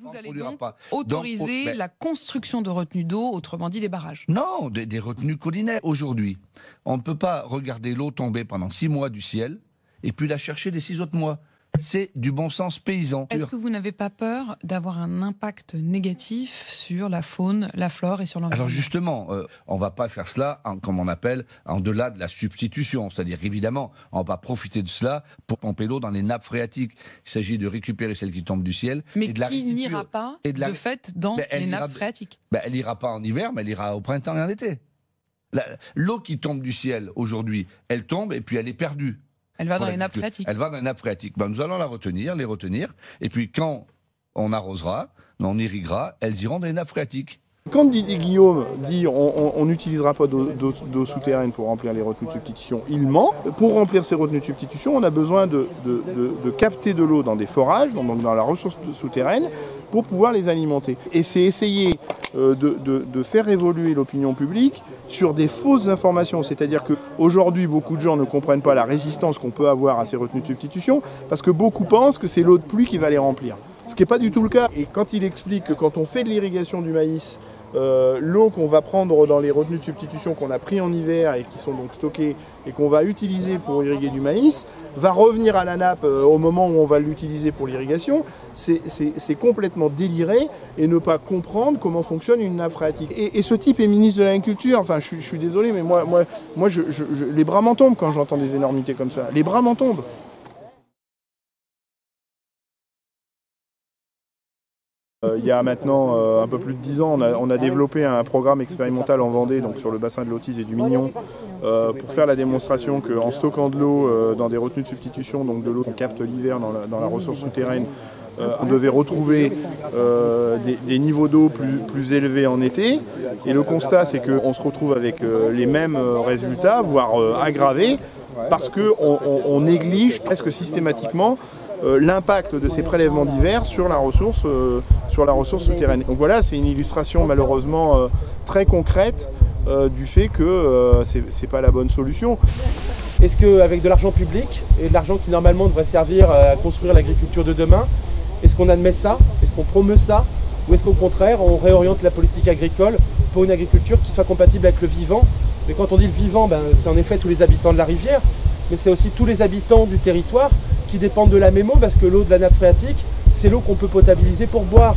Vous allez donc autoriser la construction de retenues d'eau, autrement dit des barrages? Non, des retenues collinaires. Aujourd'hui, on ne peut pas regarder l'eau tomber pendant 6 mois du ciel et puis la chercher les 6 autres mois. C'est du bon sens paysan. Est-ce que vous n'avez pas peur d'avoir un impact négatif sur la faune, la flore et sur l'environnement? Alors justement, on ne va pas faire cela, comme on appelle, en delà de la substitution. C'est-à-dire, évidemment, on va profiter de cela pour pomper l'eau dans les nappes phréatiques. Il s'agit de récupérer celle qui tombe du ciel. Mais qui n'ira pas, de fait, dans les nappes phréatiques? Elle n'ira pas en hiver, mais elle ira au printemps et en été. L'eau qui tombe du ciel, aujourd'hui, elle tombe et puis elle est perdue. Elle va dans les nappes phréatiques. Elle va dans les nappes phréatiques. Ben, nous allons les retenir, et puis quand on arrosera, on irriguera, elles iront dans les nappes phréatiques. Quand Guillaume dit on n'utilisera pas d'eau souterraine pour remplir les retenues de substitution, il ment. Pour remplir ces retenues de substitution, on a besoin de capter de l'eau dans des forages, donc dans la ressource souterraine, pour pouvoir les alimenter. Et c'est essayer de faire évoluer l'opinion publique sur des fausses informations. C'est-à-dire qu'aujourd'hui, beaucoup de gens ne comprennent pas la résistance qu'on peut avoir à ces retenues de substitution, parce que beaucoup pensent que c'est l'eau de pluie qui va les remplir. Ce qui n'est pas du tout le cas. Et quand il explique que quand on fait de l'irrigation du maïs, l'eau qu'on va prendre dans les retenues de substitution qu'on a pris en hiver et qui sont donc stockées et qu'on va utiliser pour irriguer du maïs, va revenir à la nappe au moment où on va l'utiliser pour l'irrigation, c'est complètement déliré et ne pas comprendre comment fonctionne une nappe phréatique. Et ce type est ministre de l'Agriculture, enfin je suis désolé, mais moi les bras m'en tombent quand j'entends des énormités comme ça. Les bras m'en tombent. Il y a maintenant un peu plus de 10 ans, on a développé un programme expérimental en Vendée, donc sur le bassin de l'Autise et du Mignon, pour faire la démonstration qu'en stockant de l'eau dans des retenues de substitution, donc de l'eau qu'on capte l'hiver dans la ressource souterraine, on devait retrouver des niveaux d'eau plus élevés en été. Et le constat, c'est qu'on se retrouve avec les mêmes résultats, voire aggravés, parce qu'on néglige presque systématiquement l'impact de ces prélèvements d'hiver sur la ressource souterraine. Donc voilà, c'est une illustration malheureusement très concrète du fait que c'est pas la bonne solution. Est-ce qu'avec de l'argent public et de l'argent qui normalement devrait servir à construire l'agriculture de demain, est-ce qu'on admet ça? Est-ce qu'on promeut ça? Ou est-ce qu'au contraire on réoriente la politique agricole pour une agriculture qui soit compatible avec le vivant? Mais quand on dit le vivant, c'est en effet tous les habitants de la rivière, mais c'est aussi tous les habitants du territoire qui dépendent de la mémo, parce que l'eau de la nappe phréatique, c'est l'eau qu'on peut potabiliser pour boire.